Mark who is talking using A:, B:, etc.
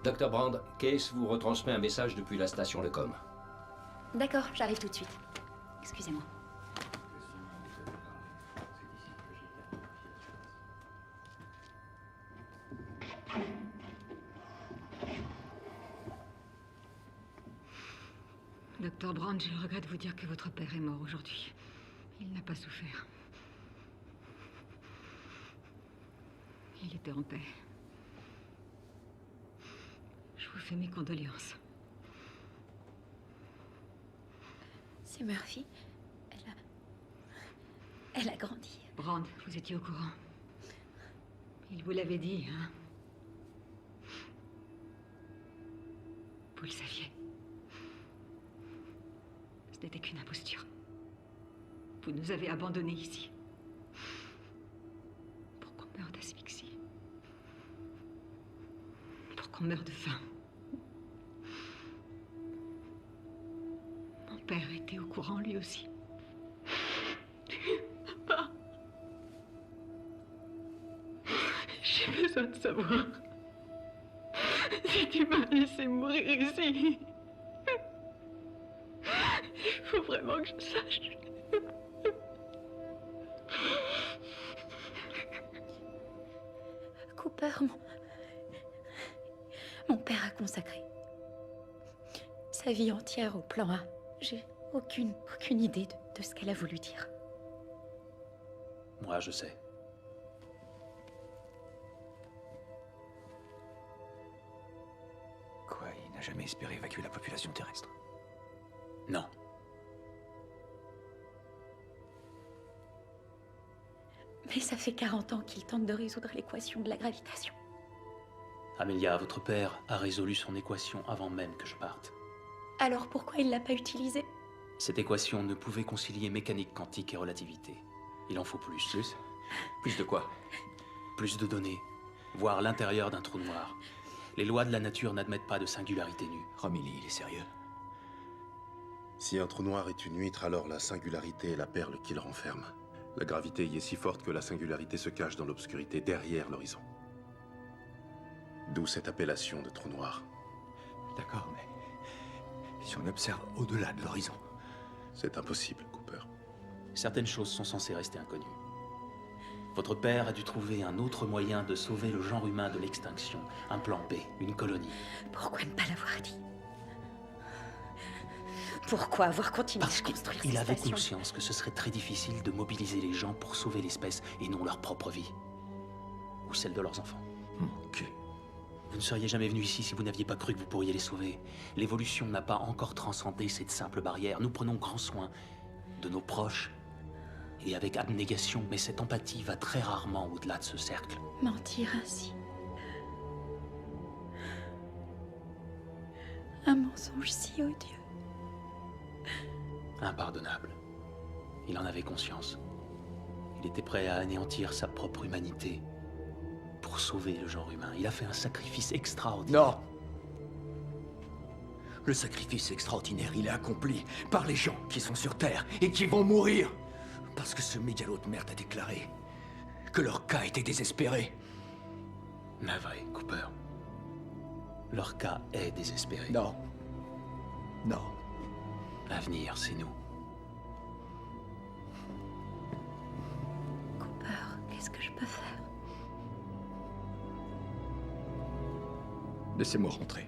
A: Dr. Brand, Case vous retransmet un message depuis la station de com.
B: D'accord, j'arrive tout de suite. Excusez-moi.
C: Docteur Brand, j'ai le regret de vous dire que votre père est mort aujourd'hui. Il n'a pas souffert. Il était en paix. Je vous fais mes condoléances.
B: C'est Murphy. Elle a grandi.
C: Brand, vous étiez au courant. Il vous l'avait dit, hein? Vous le saviez. Ce n'était qu'une imposture. Vous nous avez abandonnés ici. Pour qu'on meure d'asphyxie. Pour qu'on meure de faim. Mon père était au courant lui aussi. Papa. J'ai besoin de savoir si tu m'as laissé mourir ici. Il faut vraiment que je sache.
B: Cooper, mon père a consacré sa vie entière au plan A. J'ai aucune idée de ce qu'elle a voulu dire.
D: Moi, je sais.
E: Quoi, il n'a jamais espéré évacuer la population terrestre?
D: Non.
B: Mais ça fait 40 ans qu'il tente de résoudre l'équation de la gravitation.
D: Amelia, votre père a résolu son équation avant même que je parte.
B: Alors pourquoi il l'a pas utilisée?
D: Cette équation ne pouvait concilier mécanique quantique et relativité. Il en faut plus.
E: Plus de quoi?
D: Plus de données. Voir l'intérieur d'un trou noir. Les lois de la nature n'admettent pas de singularité nue.
E: Romilly, il est sérieux?
F: Si un trou noir est une huître, alors la singularité est la perle qui le renferme. La gravité y est si forte que la singularité se cache dans l'obscurité derrière l'horizon. D'où cette appellation de trou noir.
E: D'accord, mais si on observe au-delà de l'horizon?
F: C'est impossible, Cooper.
D: Certaines choses sont censées rester inconnues. Votre père a dû trouver un autre moyen de sauver le genre humain de l'extinction. Un plan B, une colonie.
B: Pourquoi ne pas l'avoir dit? Pourquoi avoir continué
D: Parce
B: à construire
D: qu'il
B: ces
D: avait
B: stations?
D: conscience que ce serait très difficile de mobiliser les gens pour sauver l'espèce et non leur propre vie. Ou celle de leurs enfants.
E: Ok.
D: Vous ne seriez jamais venu ici si vous n'aviez pas cru que vous pourriez les sauver. L'évolution n'a pas encore transcendé cette simple barrière. Nous prenons grand soin de nos proches et avec abnégation, mais cette empathie va très rarement au-delà de ce cercle.
B: Mentir ainsi. Un mensonge si odieux.
D: Impardonnable. Il en avait conscience. Il était prêt à anéantir sa propre humanité pour sauver le genre humain. Il a fait un sacrifice extraordinaire.
E: Non! Le sacrifice extraordinaire, il est accompli par les gens qui sont sur Terre et qui vont mourir. Parce que ce mégalo de merde a déclaré que leur cas était désespéré.
D: Navré, Cooper. Leur cas est désespéré.
E: Non. Non.
D: L'avenir, c'est nous.
B: Cooper, qu'est-ce que je peux faire?
E: Laissez-moi rentrer.